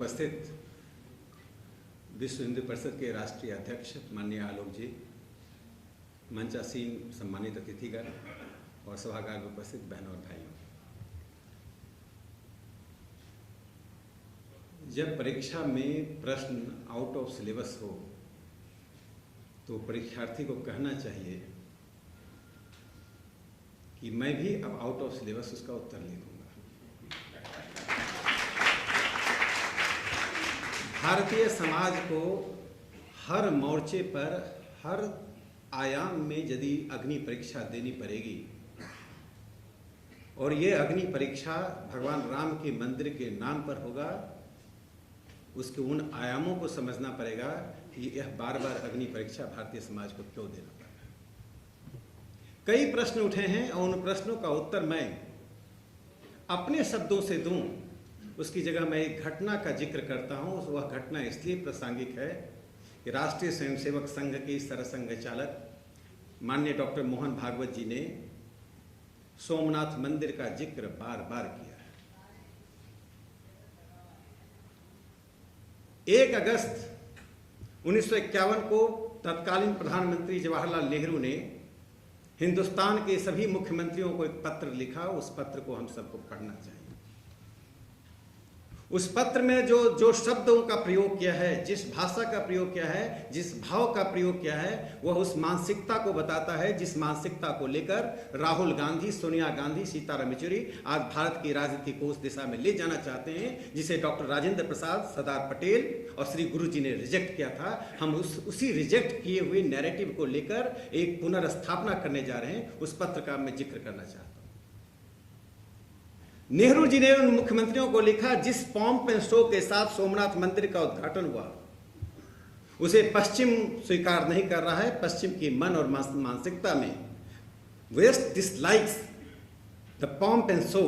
उपस्थित विश्व हिंदू परिषद के राष्ट्रीय अध्यक्ष माननीय आलोक जी, मंचासीन सम्मानित अतिथिगण और सभागार में उपस्थित बहनों और भाइयों, जब परीक्षा में प्रश्न आउट ऑफ सिलेबस हो तो परीक्षार्थी को कहना चाहिए कि मैं भी अब आउट ऑफ सिलेबस उसका उत्तर लिखूंगा। भारतीय समाज को हर मोर्चे पर, हर आयाम में यदि अग्नि परीक्षा देनी पड़ेगी और ये अग्नि परीक्षा भगवान राम के मंदिर के नाम पर होगा, उसके उन आयामों को समझना पड़ेगा कि यह बार बार अग्नि परीक्षा भारतीय समाज को क्यों देना पड़ रहा है। कई प्रश्न उठे हैं और उन प्रश्नों का उत्तर मैं अपने शब्दों से दूं, उसकी जगह मैं एक घटना का जिक्र करता हूं। वह घटना इसलिए प्रासंगिक है कि राष्ट्रीय स्वयंसेवक संघ के सरसंघ चालक माननीय डॉक्टर मोहन भागवत जी ने सोमनाथ मंदिर का जिक्र बार बार किया है। 1 अगस्त 1951 को तत्कालीन प्रधानमंत्री जवाहरलाल नेहरू ने हिंदुस्तान के सभी मुख्यमंत्रियों को एक पत्र लिखा। उस पत्र को हम सबको पढ़ना चाहिए। उस पत्र में जो शब्दों का प्रयोग किया है, जिस भाषा का प्रयोग किया है, जिस भाव का प्रयोग किया है, वह उस मानसिकता को बताता है जिस मानसिकता को लेकर राहुल गांधी, सोनिया गांधी, सीताराम येचुरी आज भारत की राजनीति को उस दिशा में ले जाना चाहते हैं जिसे डॉक्टर राजेंद्र प्रसाद, सरदार पटेल और श्री गुरु जी ने रिजेक्ट किया था। हम उसी रिजेक्ट किए हुए नैरेटिव को लेकर एक पुनर्स्थापना करने जा रहे हैं। उस पत्र का मैं जिक्र करना चाहता हूं। नेहरू जी ने उन मुख्यमंत्रियों को लिखा, जिस पॉम्प एंड शो के साथ सोमनाथ मंदिर का उद्घाटन हुआ उसे पश्चिम स्वीकार नहीं कर रहा है। पश्चिम की मन और मानसिकता में West dislikes the pomp and show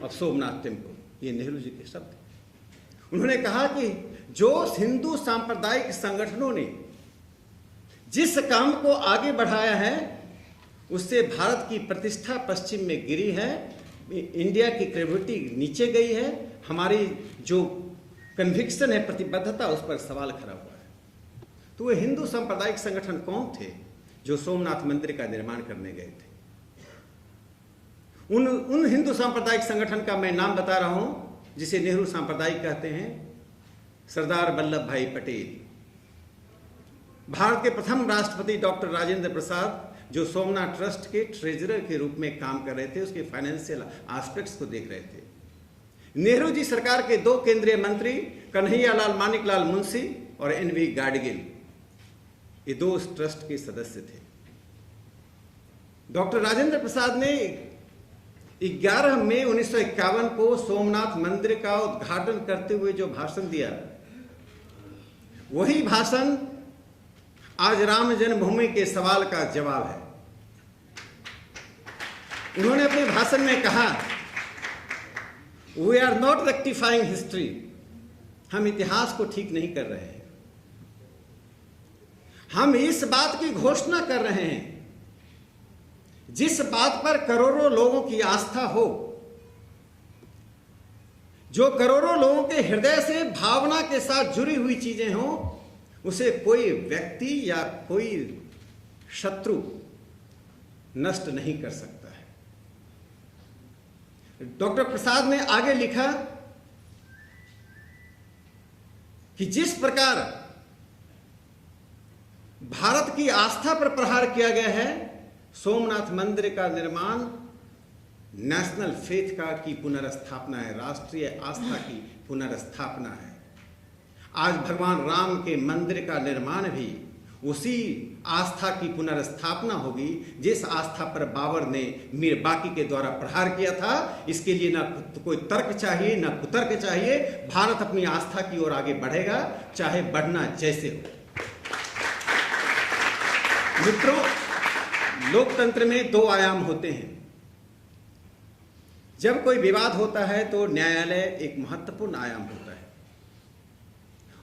of Somnath temple. ये नेहरू जी के शब्द। उन्होंने कहा कि जो हिंदू सांप्रदायिक संगठनों ने जिस काम को आगे बढ़ाया है उससे भारत की प्रतिष्ठा पश्चिम में गिरी है, इंडिया की क्रेडिबिलिटी नीचे गई है, हमारी जो कन्विक्शन है, प्रतिबद्धता, उस पर सवाल खड़ा हुआ है। तो वो हिंदू सांप्रदायिक संगठन कौन थे जो सोमनाथ मंदिर का निर्माण करने गए थे? उन हिंदू सांप्रदायिक संगठन का मैं नाम बता रहा हूं जिसे नेहरू सांप्रदायिक कहते हैं। सरदार वल्लभ भाई पटेल, भारत के प्रथम राष्ट्रपति डॉक्टर राजेंद्र प्रसाद जो सोमनाथ ट्रस्ट के ट्रेजरर के रूप में काम कर रहे थे, उसके फाइनेंशियल एस्पेक्ट्स को देख रहे थे। नेहरू जी सरकार के 2 केंद्रीय मंत्री कन्हैयालाल मानिकलाल मुंशी और NV गाडगिल, ये 2 उस ट्रस्ट के सदस्य थे। डॉक्टर राजेंद्र प्रसाद ने 11 मई 1951 को सोमनाथ मंदिर का उद्घाटन करते हुए जो भाषण दिया, वही भाषण आज राम जन्मभूमि के सवाल का जवाब है। उन्होंने अपने भाषण में कहा, we are not rectifying history, हम इतिहास को ठीक नहीं कर रहे हैं। हम इस बात की घोषणा कर रहे हैं जिस बात पर करोड़ों लोगों की आस्था हो, जो करोड़ों लोगों के हृदय से भावना के साथ जुड़ी हुई चीजें हों, उसे कोई व्यक्ति या कोई शत्रु नष्ट नहीं कर सकता है। डॉक्टर प्रसाद ने आगे लिखा कि जिस प्रकार भारत की आस्था पर प्रहार किया गया है, सोमनाथ मंदिर का निर्माण नेशनल फेथ की पुनर्स्थापना है, राष्ट्रीय आस्था की पुनर्स्थापना है। आज भगवान राम के मंदिर का निर्माण भी उसी आस्था की पुनर्स्थापना होगी जिस आस्था पर बाबर ने मीर बाकी के द्वारा प्रहार किया था। इसके लिए ना कोई तर्क चाहिए, ना कुतर्क चाहिए। भारत अपनी आस्था की ओर आगे बढ़ेगा, चाहे बढ़ना जैसे हो। मित्रों, लोकतंत्र में 2 आयाम होते हैं। जब कोई विवाद होता है तो न्यायालय एक महत्वपूर्ण आयाम होता है।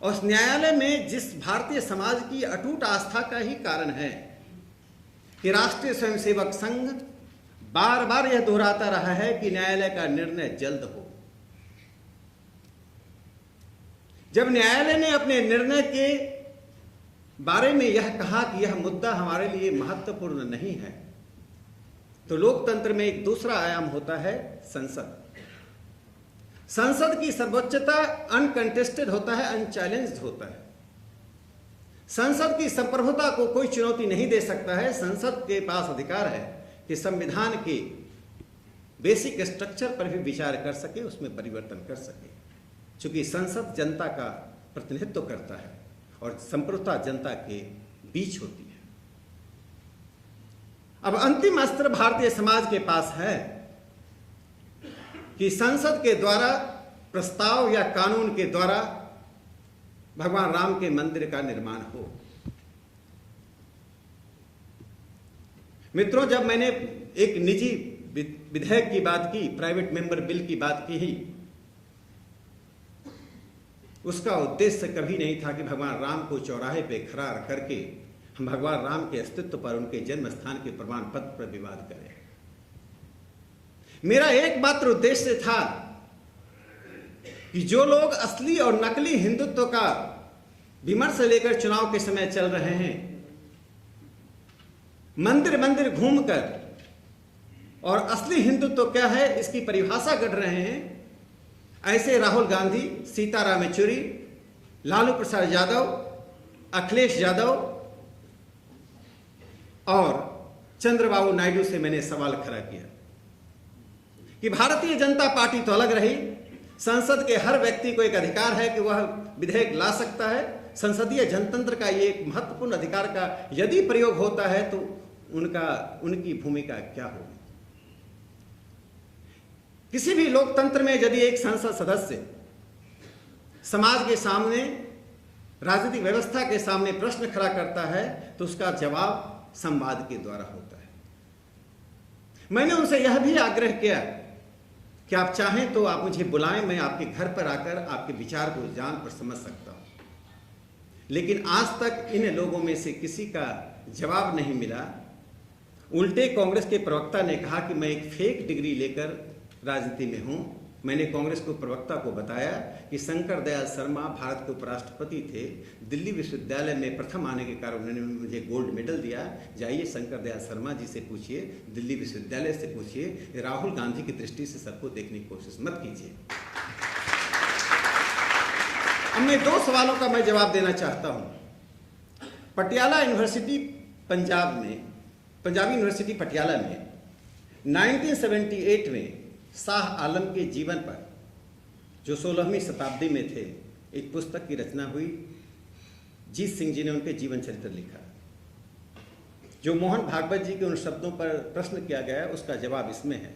और उस न्यायालय में जिस भारतीय समाज की अटूट आस्था का ही कारण है कि राष्ट्रीय स्वयंसेवक संघ बार बार यह दोहराता रहा है कि न्यायालय का निर्णय जल्द हो। जब न्यायालय ने अपने निर्णय के बारे में यह कहा कि यह मुद्दा हमारे लिए महत्वपूर्ण नहीं है, तो लोकतंत्र में एक दूसरा आयाम होता है संसद। संसद की सर्वोच्चता अनकंटेस्टेड होता है, अनचैलेंज्ड होता है। संसद की संप्रभुता को कोई चुनौती नहीं दे सकता है। संसद के पास अधिकार है कि संविधान के बेसिक स्ट्रक्चर पर भी विचार कर सके, उसमें परिवर्तन कर सके। चूंकि संसद जनता का प्रतिनिधित्व करता है और संप्रभुता जनता के बीच होती है। अब अंतिम अस्त्र भारतीय समाज के पास है कि संसद के द्वारा प्रस्ताव या कानून के द्वारा भगवान राम के मंदिर का निर्माण हो। मित्रों, जब मैंने एक निजी विधेयक की बात की, प्राइवेट मेंबर बिल की बात की ही, उसका उद्देश्य कभी नहीं था कि भगवान राम को चौराहे पे खड़ा करके हम भगवान राम के अस्तित्व पर, उनके जन्म स्थान के प्रमाण पत्र पर विवाद करें। मेरा एकमात्र उद्देश्य था कि जो लोग असली और नकली हिंदुत्व का विमर्श लेकर चुनाव के समय चल रहे हैं, मंदिर मंदिर घूमकर और असली हिंदुत्व क्या है इसकी परिभाषा कर रहे हैं, ऐसे राहुल गांधी, सीताराम येचुरी, लालू प्रसाद यादव, अखिलेश यादव और चंद्रबाबू नायडू से मैंने सवाल खड़ा किया कि भारतीय जनता पार्टी तो अलग रही, संसद के हर व्यक्ति को एक अधिकार है कि वह विधेयक ला सकता है। संसदीय जनतंत्र का ये एक महत्वपूर्ण अधिकार का यदि प्रयोग होता है तो उनकी भूमिका क्या होगी। किसी भी लोकतंत्र में यदि एक संसद सदस्य समाज के सामने, राजनीतिक व्यवस्था के सामने प्रश्न खड़ा करता है तो उसका जवाब संवाद के द्वारा होता है। मैंने उनसे यह भी आग्रह किया कि आप चाहें तो आप मुझे बुलाएं, मैं आपके घर पर आकर आपके विचार को जान पर समझ सकता हूं। लेकिन आज तक इन लोगों में से किसी का जवाब नहीं मिला। उल्टे कांग्रेस के प्रवक्ता ने कहा कि मैं एक फेक डिग्री लेकर राजनीति में हूं। मैंने कांग्रेस को प्रवक्ता को बताया कि शंकर दयाल शर्मा भारत के उपराष्ट्रपति थे, दिल्ली विश्वविद्यालय में प्रथम आने के कारण उन्होंने मुझे गोल्ड मेडल दिया। जाइए शंकर दयाल शर्मा जी से पूछिए, दिल्ली विश्वविद्यालय से पूछिए, राहुल गांधी की दृष्टि से सबको देखने की कोशिश मत कीजिए। अब मैं 2 सवालों का मैं जवाब देना चाहता हूं। पटियाला यूनिवर्सिटी पंजाब में, पंजाबी यूनिवर्सिटी पटियाला में 1978 में शाह आलम के जीवन पर, जो 16वीं शताब्दी में थे, एक पुस्तक की रचना हुई। जीत सिंह जी ने उनके जीवन चरित्र लिखा। जो मोहन भागवत जी के उन शब्दों पर प्रश्न किया गया उसका जवाब इसमें है।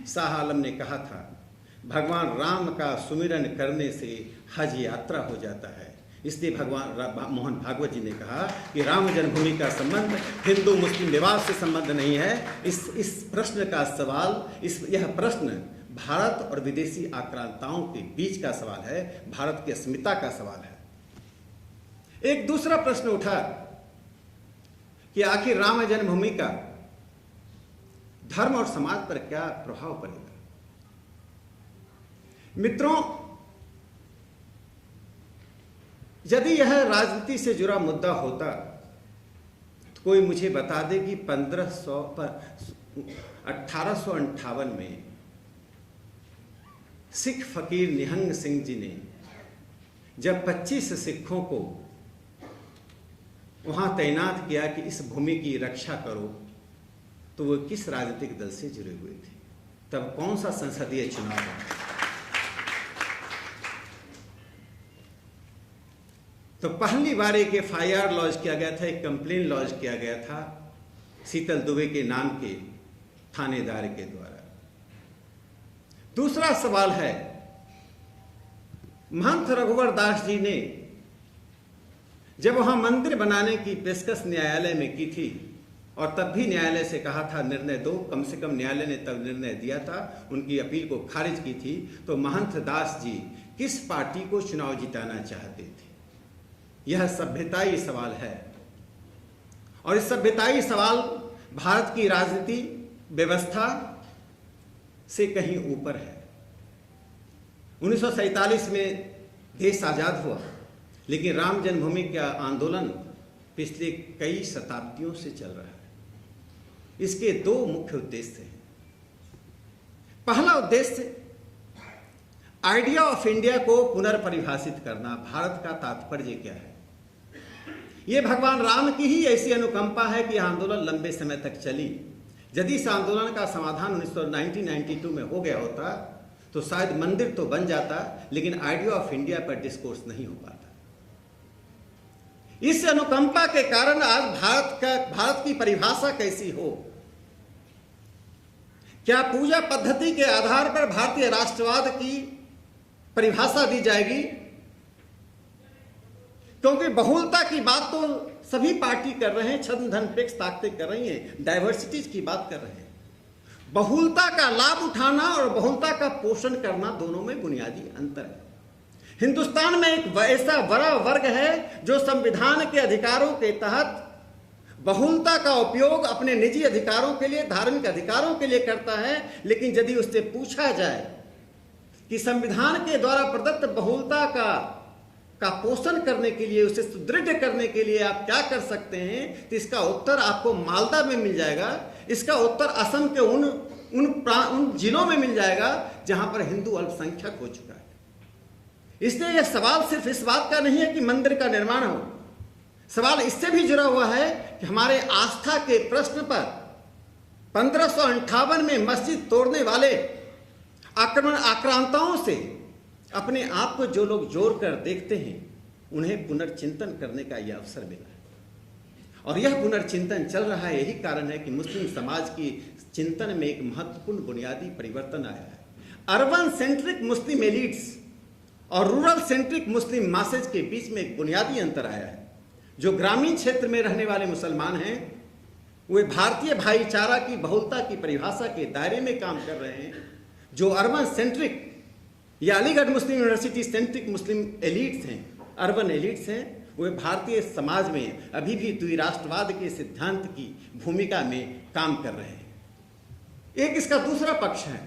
शाह आलम ने कहा था, भगवान राम का सुमिरन करने से हज यात्रा हो जाता है। इसलिए भगवान मोहन भागवत जी ने कहा कि राम जन्मभूमि का संबंध हिंदू मुस्लिम विवाद से संबंध नहीं है। इस प्रश्न का सवाल, यह प्रश्न भारत और विदेशी आक्रांताओं के बीच का सवाल है, भारत की अस्मिता का सवाल है। एक दूसरा प्रश्न उठा कि आखिर राम जन्मभूमि का धर्म और समाज पर क्या प्रभाव पड़ेगा। मित्रों, यदि यह राजनीति से जुड़ा मुद्दा होता तो कोई मुझे बता दे कि 1858 में सिख फकीर निहंग सिंह जी ने जब 25 सिखों को वहां तैनात किया कि इस भूमि की रक्षा करो, तो वो किस राजनीतिक दल से जुड़े हुए थे, तब कौन सा संसदीय चुनाव हुआ। तो पहली बार एक FIR लॉन्च किया गया था, एक कंप्लेन लॉन्च किया गया था शीतल दुबे के नाम के थानेदार के द्वारा। दूसरा सवाल है, महंत रघुवर दास जी ने जब वहां मंदिर बनाने की पेशकश न्यायालय में की थी और तब भी न्यायालय से कहा था निर्णय दो, कम से कम न्यायालय ने तब निर्णय दिया था, उनकी अपील को खारिज की थी। तो महंत दास जी किस पार्टी को चुनाव जिताना चाहते थे, यह सभ्यताई सवाल है। और इस सभ्यताई सवाल भारत की राजनीति व्यवस्था से कहीं ऊपर है। 1947 में देश आज़ाद हुआ, लेकिन राम जन्मभूमि का आंदोलन पिछले कई शताब्दियों से चल रहा है। इसके दो मुख्य उद्देश्य हैं। पहला उद्देश्य आइडिया ऑफ इंडिया को पुनर्परिभाषित करना। भारत का तात्पर्य क्या है? यह भगवान राम की ही ऐसी अनुकंपा है कि यह आंदोलन लंबे समय तक चली। यदि इस आंदोलन का समाधान 1992 में हो गया होता तो शायद मंदिर तो बन जाता, लेकिन आइडिया ऑफ इंडिया पर डिस्कोर्स नहीं हो पाता। इस अनुकंपा के कारण आज भारत की परिभाषा कैसी हो? क्या पूजा पद्धति के आधार पर भारतीय राष्ट्रवाद की परिभाषा दी जाएगी? क्योंकि बहुलता की बात तो सभी पार्टी कर रहे हैं, छद्म धर्मनिरपेक्ष ताकतें कर रही हैं, डाइवर्सिटीज की बात कर रहे हैं। बहुलता का लाभ उठाना और बहुलता का पोषण करना, दोनों में बुनियादी अंतर है। हिंदुस्तान में एक ऐसा बड़ा वर्ग है जो संविधान के अधिकारों के तहत बहुलता का उपयोग अपने निजी अधिकारों के लिए, धार्मिक अधिकारों के लिए करता है, लेकिन यदि उससे पूछा जाए कि संविधान के द्वारा प्रदत्त बहुलता का पोषण करने के लिए, उसे सुदृढ़ करने के लिए आप क्या कर सकते हैं, तो इसका उत्तर आपको मालदा में मिल जाएगा। इसका उत्तर असम के उन जिलों में मिल जाएगा जहां पर हिंदू अल्पसंख्यक हो चुका है। इसलिए यह सवाल सिर्फ इस बात का नहीं है कि मंदिर का निर्माण हो, सवाल इससे भी जुड़ा हुआ है कि हमारे आस्था के प्रश्न पर 1558 में मस्जिद तोड़ने वाले आक्रांताओं से अपने आप को जो लोग जोड़ कर देखते हैं, उन्हें पुनर्चिंतन करने का यह अवसर मिला है। और यह पुनर्चिंतन चल रहा है। यही कारण है कि मुस्लिम समाज की चिंतन में एक महत्वपूर्ण बुनियादी परिवर्तन आया है। अर्बन सेंट्रिक मुस्लिम एलिट्स और रूरल सेंट्रिक मुस्लिम मासेज के बीच में एक बुनियादी अंतर आया है। जो ग्रामीण क्षेत्र में रहने वाले मुसलमान हैं, वे भारतीय भाईचारा की बहुलता की परिभाषा के दायरे में काम कर रहे हैं। जो अर्बन सेंट्रिक या अलीगढ़ मुस्लिम यूनिवर्सिटी सेंट्रिक मुस्लिम एलिट्स हैं, अर्बन एलिट्स हैं, वे भारतीय समाज में अभी भी द्विराष्ट्रवाद के सिद्धांत की भूमिका में काम कर रहे हैं। एक इसका दूसरा पक्ष है,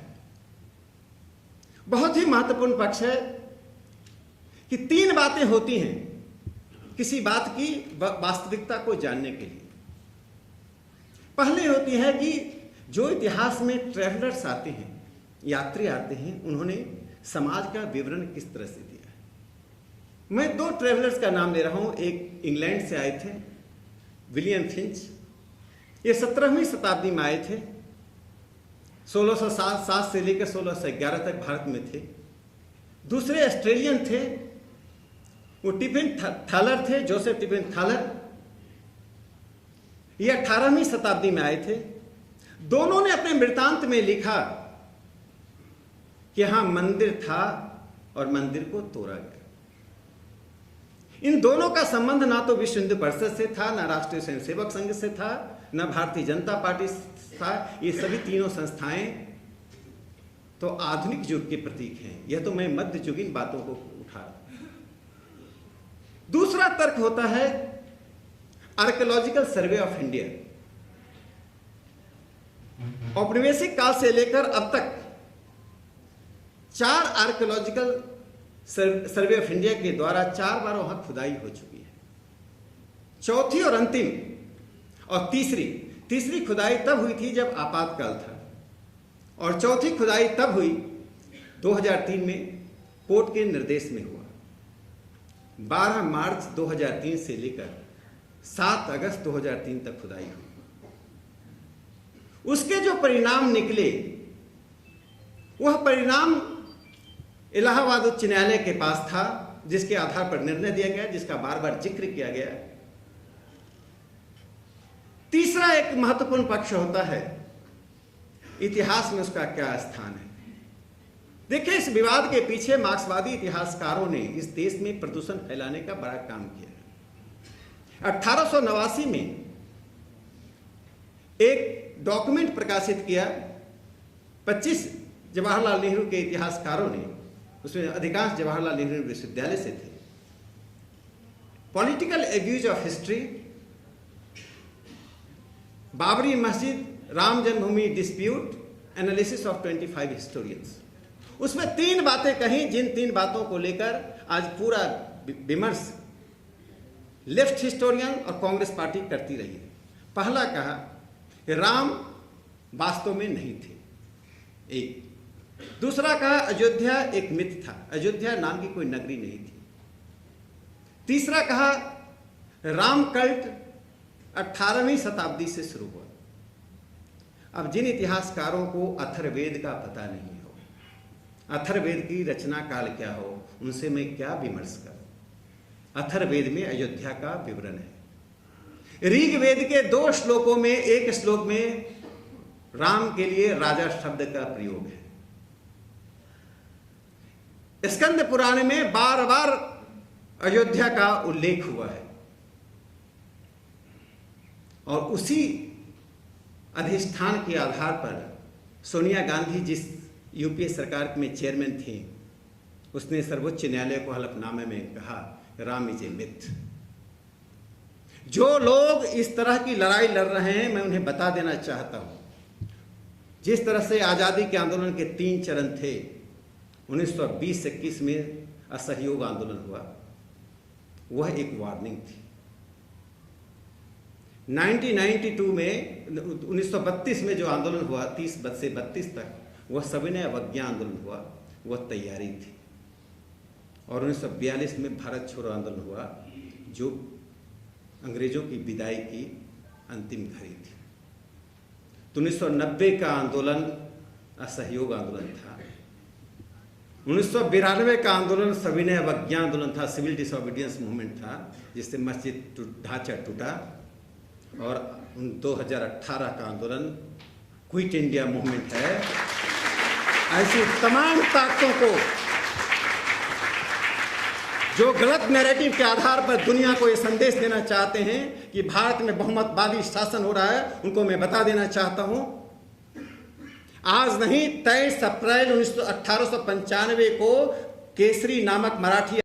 बहुत ही महत्वपूर्ण पक्ष है कि तीन बातें होती हैं किसी बात की वास्तविकता को जानने के लिए। पहले होती है कि जो इतिहास में ट्रैवलर्स आते हैं, यात्री आते हैं, उन्होंने समाज का विवरण किस तरह से दिया है। मैं दो ट्रैवलर्स का नाम ले रहा हूं। एक इंग्लैंड से आए थे, विलियम फिंच, ये 17वीं शताब्दी में आए थे। 1607 से लेकर 1611 तक भारत में थे। दूसरे ऑस्ट्रेलियन थे, वो टिफिन थालर थे, जोसेफ टिफिन थालर, ये 18वीं शताब्दी में आए थे। दोनों ने अपने वृत्तांत में लिखा कि यहां मंदिर था और मंदिर को तोड़ा गया। इन दोनों का संबंध ना तो विश्व हिंदू परिषद से था, ना राष्ट्रीय स्वयंसेवक संघ से था, ना भारतीय जनता पार्टी था। ये सभी तीनों संस्थाएं तो आधुनिक युग के प्रतीक हैं। यह तो मैं मध्ययुगीन बातों को उठा रहा हूं। दूसरा तर्क होता है आर्कियोलॉजिकल सर्वे ऑफ इंडिया। औपनिवेशिक काल से लेकर अब तक 4 आर्कियोलॉजिकल सर्वे ऑफ इंडिया के द्वारा 4 बार वहां खुदाई हो चुकी है। चौथी और अंतिम और तीसरी खुदाई तब हुई थी जब आपातकाल था, और चौथी खुदाई तब हुई 2003 में कोर्ट के निर्देश में हुआ। 12 मार्च 2003 से लेकर 7 अगस्त 2003 तक खुदाई हुई। उसके जो परिणाम निकले, वह परिणाम इलाहाबाद उच्च न्यायालय के पास था, जिसके आधार पर निर्णय दिया गया, जिसका बार बार जिक्र किया गया। तीसरा एक महत्वपूर्ण पक्ष होता है इतिहास में उसका क्या स्थान है। देखिए, इस विवाद के पीछे मार्क्सवादी इतिहासकारों ने इस देश में प्रदूषण फैलाने का बड़ा काम किया। 1889 में एक डॉक्यूमेंट प्रकाशित किया 25 जवाहरलाल नेहरू के इतिहासकारों ने, उसमें अधिकांश जवाहरलाल नेहरू विश्वविद्यालय से थे। Political abuse of history, Babri मस्जिद, राम जन्मभूमि डिस्प्यूट, एनालिसिस ऑफ 25 हिस्टोरियंस। उसमें 3 बातें कहीं, जिन 3 बातों को लेकर आज पूरा विमर्श लेफ्ट हिस्टोरियन और कांग्रेस पार्टी करती रही है। पहला कहा कि राम वास्तव में नहीं थे, एक। दूसरा कहा अयोध्या एक मिथ था, अयोध्या नाम की कोई नगरी नहीं थी। तीसरा कहा राम कल्ट 18वीं शताब्दी से शुरू हुआ। अब जिन इतिहासकारों को अथर्ववेद का पता नहीं हो, अथर्ववेद की रचना काल क्या हो, उनसे मैं क्या विमर्श करूं। अथर्ववेद में अयोध्या का विवरण है। ऋग्वेद के 2 श्लोकों में, एक श्लोक में राम के लिए राजा शब्द का प्रयोग है। स्कंद पुराण में बार बार अयोध्या का उल्लेख हुआ है और उसी अधिष्ठान के आधार पर सोनिया गांधी जिस यूपीए सरकार में चेयरमैन थी, उसने सर्वोच्च न्यायालय को हलफनामे में कहा राम इज ए मिथ। जो लोग इस तरह की लड़ाई लड़ रहे हैं, मैं उन्हें बता देना चाहता हूं, जिस तरह से आज़ादी के आंदोलन के 3 चरण थे, 1920-21 में असहयोग आंदोलन हुआ, वह एक वार्निंग थी। 1992 में 1932 में जो आंदोलन हुआ 30 से 32 तक, वह सविनय अवज्ञा आंदोलन हुआ, वह तैयारी थी। और 1942 में भारत छोड़ो आंदोलन हुआ, जो अंग्रेजों की विदाई की अंतिम घड़ी थी। तो 1990 का आंदोलन असहयोग आंदोलन था। 1992 का आंदोलन सविनय अवज्ञा आंदोलन था, सिविल डिसोबीडियंस मूवमेंट था, जिससे मस्जिद ढांचा टूटा। और 2018 का आंदोलन क्विट इंडिया मूवमेंट है। ऐसी तमाम ताकतों को जो गलत नैरेटिव के आधार पर दुनिया को ये संदेश देना चाहते हैं कि भारत में बहुमतवादी शासन हो रहा है, उनको मैं बता देना चाहता हूं, आज नहीं 23 अप्रैल 1895 को केसरी नामक मराठी